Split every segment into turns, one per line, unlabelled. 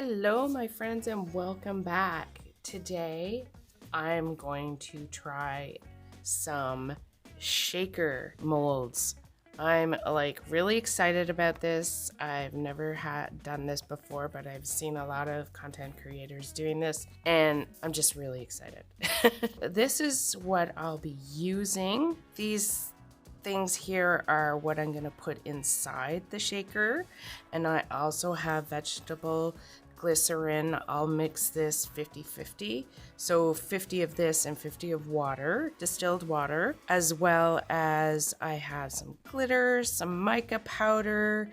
Hello my friends and welcome back. Today I'm going to try some shaker molds. I'm like really excited about this. I've never done this before, but I've seen a lot of content creators doing this and I'm just really excited. This is what I'll be using. These things here are what I'm going to put inside the shaker, and I also have vegetable glycerin. I'll mix this 50-50, so 50 of this and 50 of water, distilled water, as well as I have some glitter, some mica powder,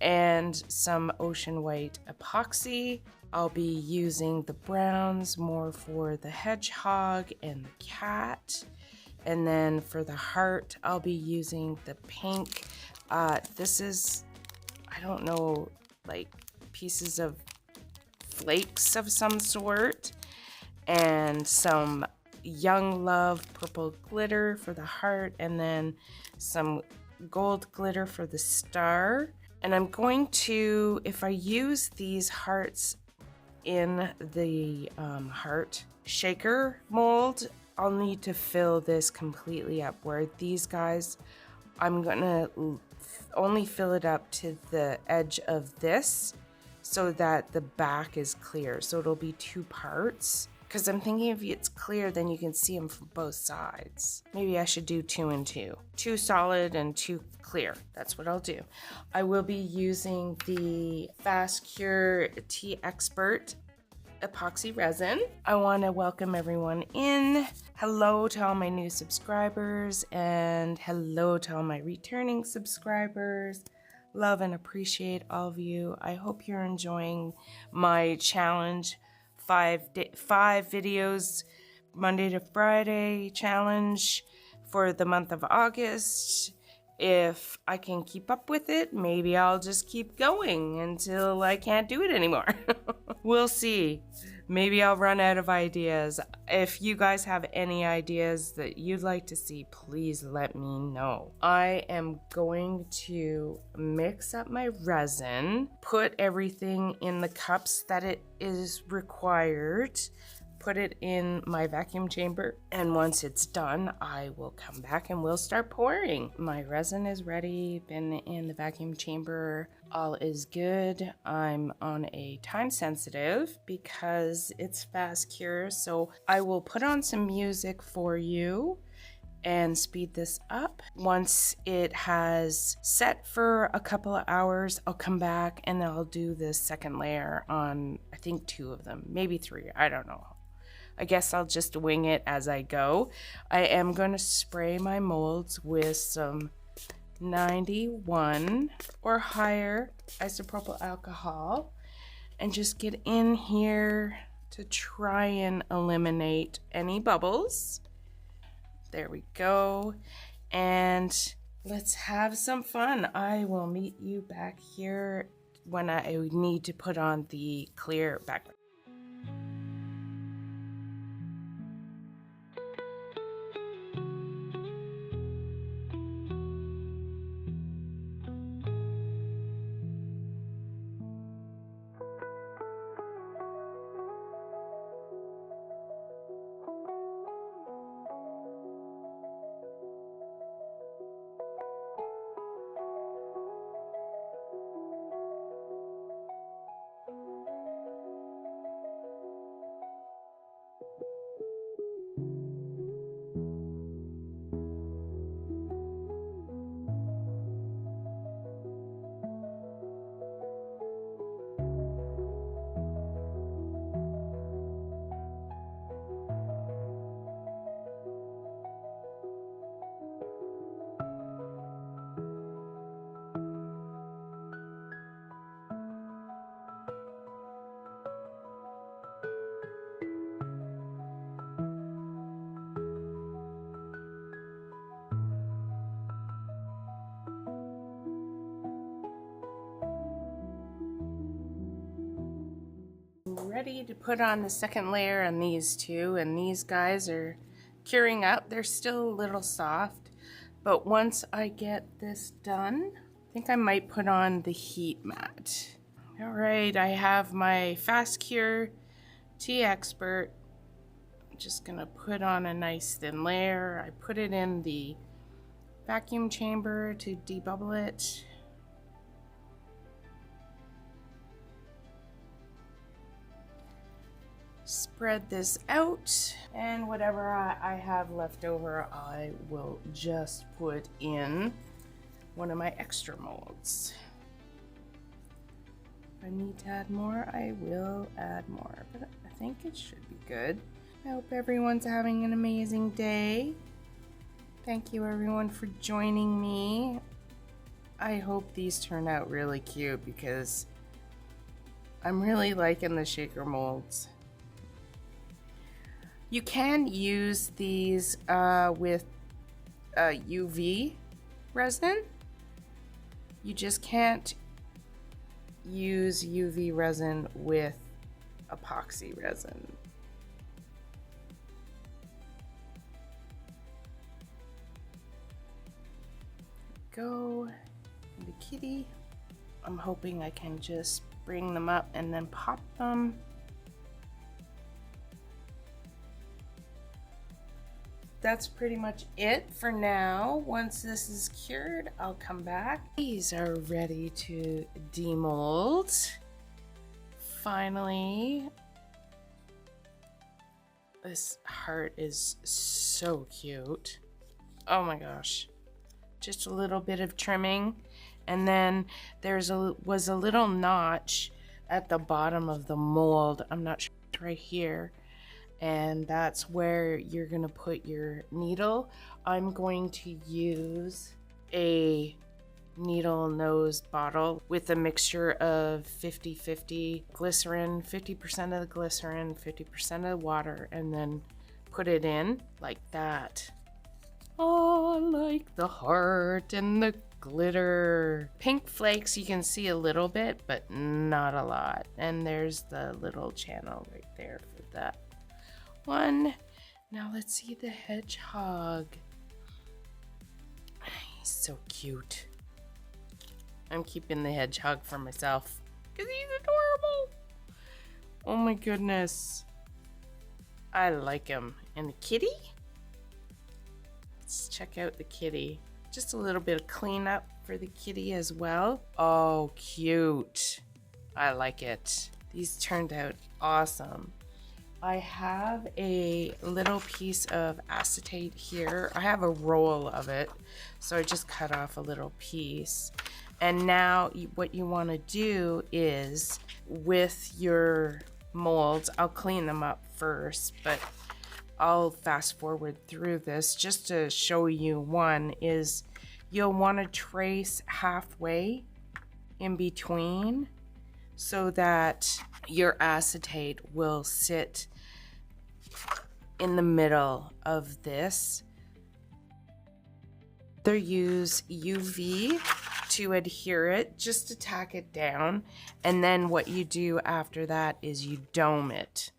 and some ocean white epoxy. I'll be using the browns more for the hedgehog and the cat. And then for the heart, I'll be using the pink. This is, I don't know, like pieces of flakes of some sort. And some Young Love purple glitter for the heart. And then some gold glitter for the star. And I'm going to, if I use these hearts in the heart shaker mold, I'll need to fill this completely up, where these guys, I'm gonna only fill it up to the edge of this so that the back is clear. So it'll be two parts, because I'm thinking if it's clear, then you can see them from both sides. Maybe I should do 2 and 2. 2 solid and 2 clear. That's what I'll do. I will be using the Fast Cure TEEXPERT epoxy resin. I want to welcome everyone in. Hello to all my new subscribers and hello to all my returning subscribers. Love and appreciate all of you. I hope you're enjoying my challenge, 5 videos Monday to Friday challenge for the month of August. If I can keep up with it, maybe I'll just keep going until I can't do it anymore. We'll see. Maybe I'll run out of ideas. If you guys have any ideas that you'd like to see, please let me know. I am going to mix up my resin, put everything in the cups that it is required, put it in my vacuum chamber, and once it's done, I will come back and we'll start pouring. My resin is ready, been in the vacuum chamber, all is good. I'm on a time sensitive because it's fast cure, so I will put on some music for you and speed this up. Once it has set for a couple of hours, I'll come back and I'll do the second layer on, I think 2 of them, maybe 3, I don't know. I guess I'll just wing it as I go. I am going to spray my molds with some 91 or higher isopropyl alcohol and just get in here to try and eliminate any bubbles. There we go. And let's have some fun. I will meet you back here when I need to put on the clear background. Ready to put on the second layer on these two, and these guys are curing up. They're still a little soft, but once I get this done, I think I might put on the heat mat. All right, I have my Fast Cure TEEXPERT. I'm just gonna put on a nice thin layer. I put it in the vacuum chamber to debubble it. Spread this out, and whatever I have left over, I will just put in one of my extra molds. If I need to add more, I will add more, but I think it should be good. I hope everyone's having an amazing day. Thank you everyone for joining me. I hope these turn out really cute because I'm really liking the shaker molds. You can use these with UV resin. You just can't use UV resin with epoxy resin. Go the kitty. I'm hoping I can just bring them up and then pop them. That's pretty much it for now. Once this is cured, I'll come back. These are ready to demold. Finally. This heart is so cute. Oh my gosh. Just a little bit of trimming. And then was a little notch at the bottom of the mold. I'm not sure, it's right here. And that's where you're gonna put your needle. I'm going to use a needle nose bottle with a mixture of 50-50 glycerin, 50% of the glycerin, 50% of the water, and then put it in like that. Oh, I like the heart and the glitter. Pink flakes, you can see a little bit, but not a lot. And there's the little channel right there for that one. Now let's see the hedgehog. He's so cute. I'm keeping the hedgehog for myself because he's adorable. Oh my goodness. I like him. And the kitty? Let's check out the kitty. Just a little bit of cleanup for the kitty as well. Oh, cute. I like it. These turned out awesome. I have a little piece of acetate here. I have a roll of it, so I just cut off a little piece. And now what you want to do is with your molds, I'll clean them up first, but I'll fast forward through this just to show you. One is you'll want to trace halfway in between so that your acetate will sit in the middle of this. They use UV to adhere it, just to tack it down. And then what you do after that is you dome it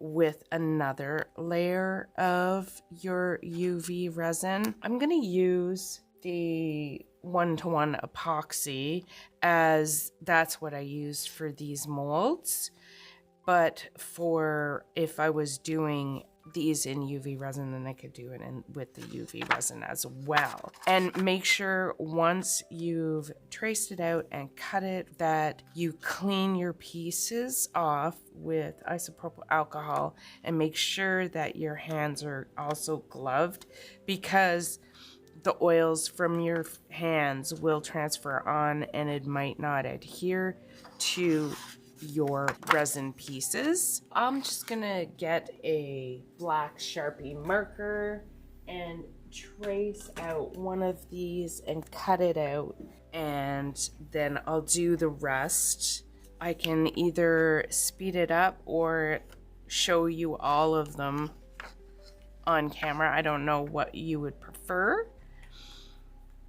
with another layer of your UV resin. I'm gonna use the 1-to-1 epoxy as that's what I used for these molds. But for if I was doing these in UV resin, then I could do it with the UV resin as well. And make sure once you've traced it out and cut it that you clean your pieces off with isopropyl alcohol and make sure that your hands are also gloved, because the oils from your hands will transfer on and it might not adhere to your resin pieces. I'm just gonna get a black Sharpie marker and trace out one of these and cut it out, and then I'll do the rest. I can either speed it up or show you all of them on camera. I don't know what you would prefer.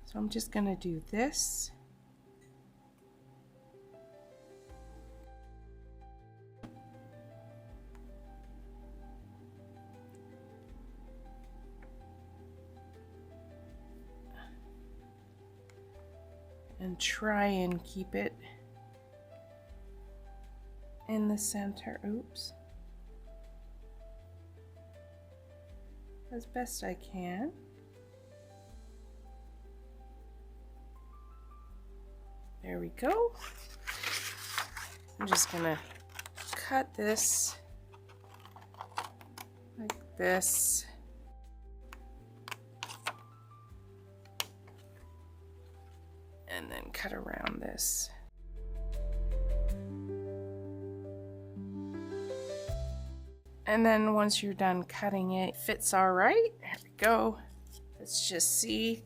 So I'm just gonna do this. And try and keep it in the center. Oops. As best I can. There we go. I'm just gonna cut this like this. And then cut around this. And then once you're done cutting it, fits all right. There we go. Let's just see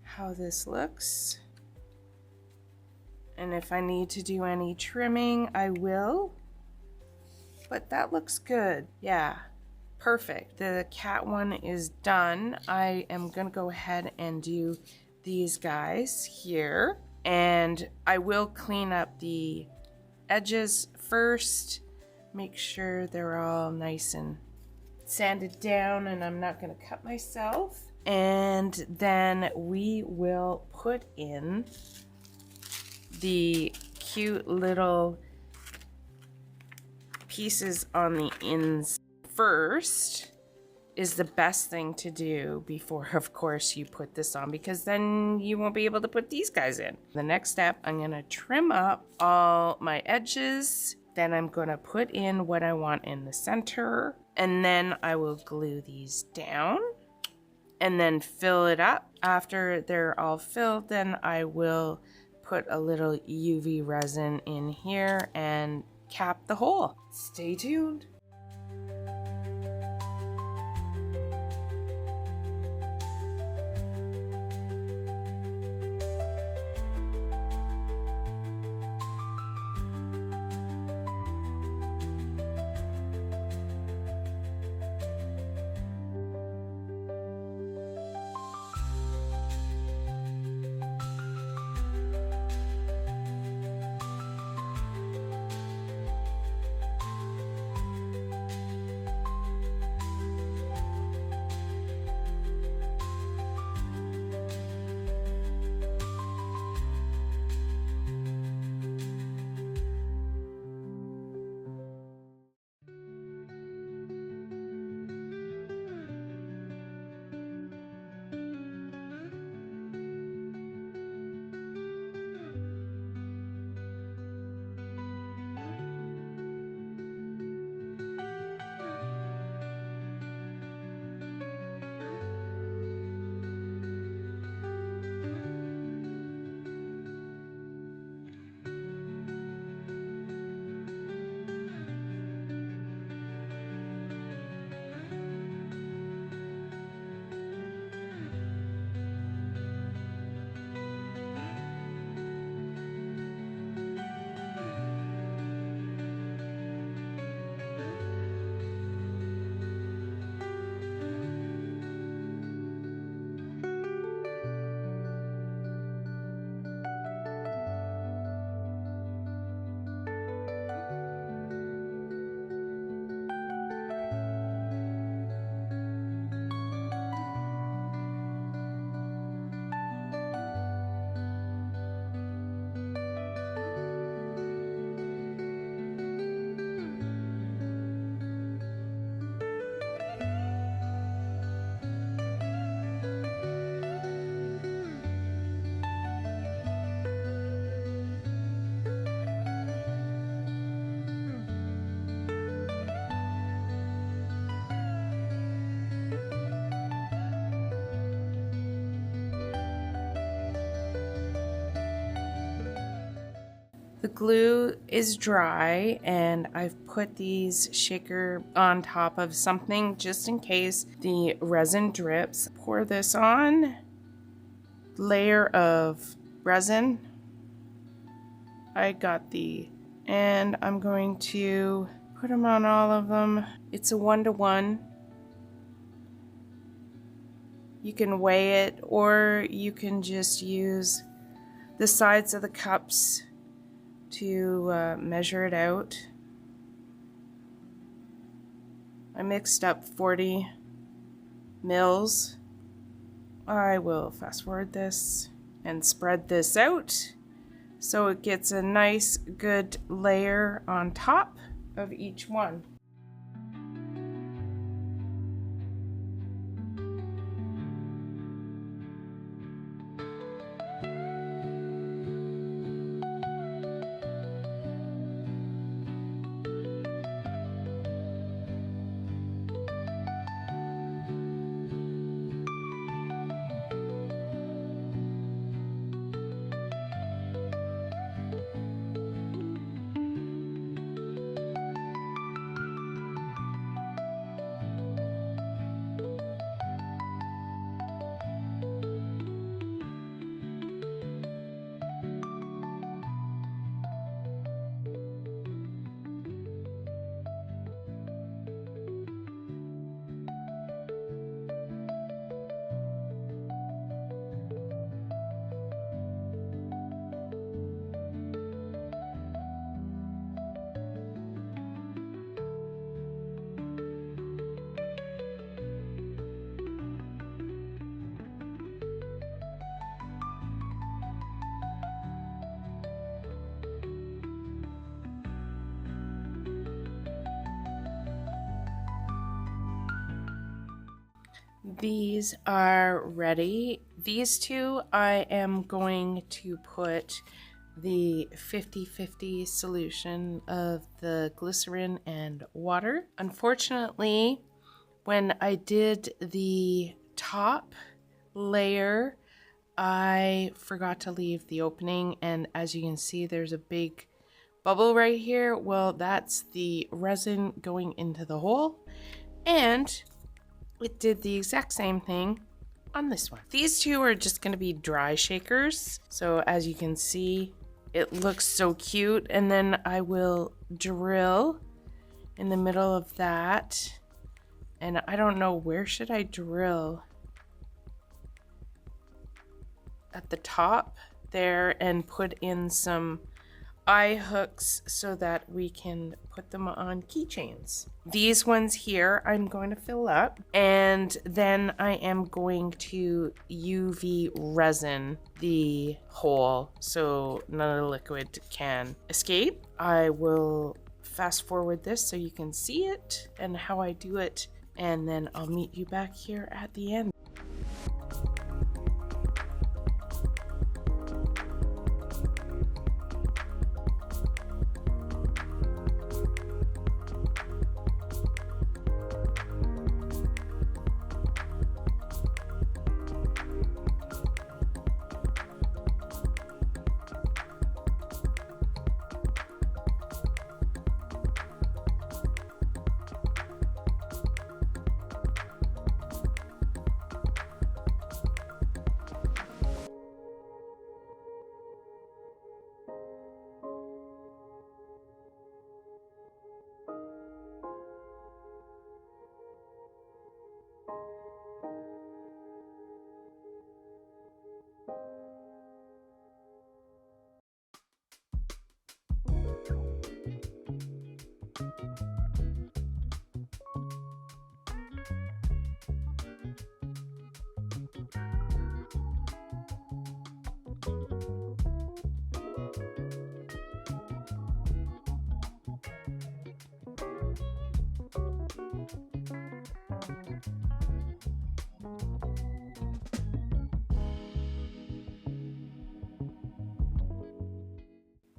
how this looks. And if I need to do any trimming, I will. But that looks good. Yeah, perfect. The cat one is done. I am gonna go ahead and do these guys here. And I will clean up the edges first. Make sure they're all nice and sanded down and I'm not gonna cut myself. And then we will put in the cute little pieces on the ends first is the best thing to do before, of course, you put this on, because then you won't be able to put these guys in. The next step, I'm gonna trim up all my edges. Then I'm gonna put in what I want in the center, and then I will glue these down and then fill it up. After they're all filled, then I will put a little UV resin in here and cap the hole. Stay tuned. The glue is dry and I've put these shaker on top of something just in case the resin drips. Pour this on, layer of resin. I got and I'm going to put them on all of them. It's a 1-to-1. You can weigh it or you can just use the sides of the cups to measure it out. I mixed up 40 mils. I will fast forward this and spread this out so it gets a nice good layer on top of each one. These are ready. These two I am going to put the 50-50 solution of the glycerin and water. Unfortunately, when I did the top layer, I forgot to leave the opening, and as you can see, there's a big bubble right here. Well, that's the resin going into the hole, and it did the exact same thing on this one. These two are just going to be dry shakers. So as you can see, it looks so cute. And then I will drill in the middle of that. And I don't know, where should I drill? At the top there, and put in some eye hooks so that we can put them on keychains. These ones here I'm going to fill up, and then I am going to UV resin the hole so none of the liquid can escape. I will fast forward this so you can see it and how I do it, and then I'll meet you back here at the end.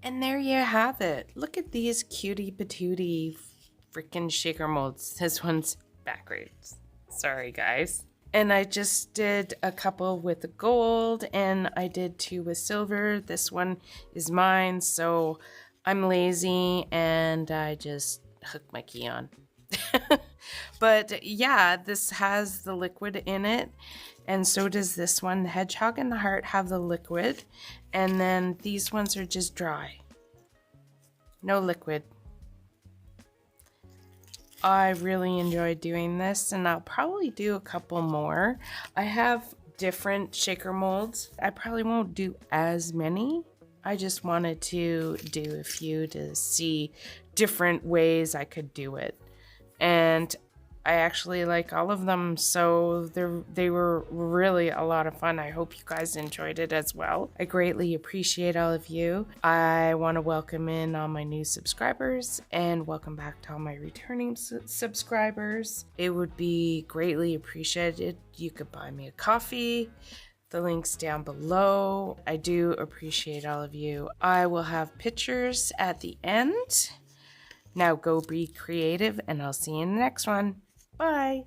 And there you have it. Look at these cutie patootie freaking shaker molds. This one's backwards. Sorry, guys. And I just did a couple with gold, and I did 2 with silver. This one is mine, so I'm lazy and I just hooked my key on. But yeah, this has the liquid in it, and so does this one. The hedgehog and the heart have the liquid, and then these ones are just dry. No liquid. I really enjoyed doing this, and I'll probably do a couple more. I have different shaker molds. I probably won't do as many. I just wanted to do a few to see different ways I could do it. And I actually like all of them, so they were really a lot of fun. I hope you guys enjoyed it as well. I greatly appreciate all of you. I want to welcome in all my new subscribers and welcome back to all my returning subscribers. It would be greatly appreciated. You could buy me a coffee. The link's down below. I do appreciate all of you. I will have pictures at the end. Now go be creative, and I'll see you in the next one. Bye.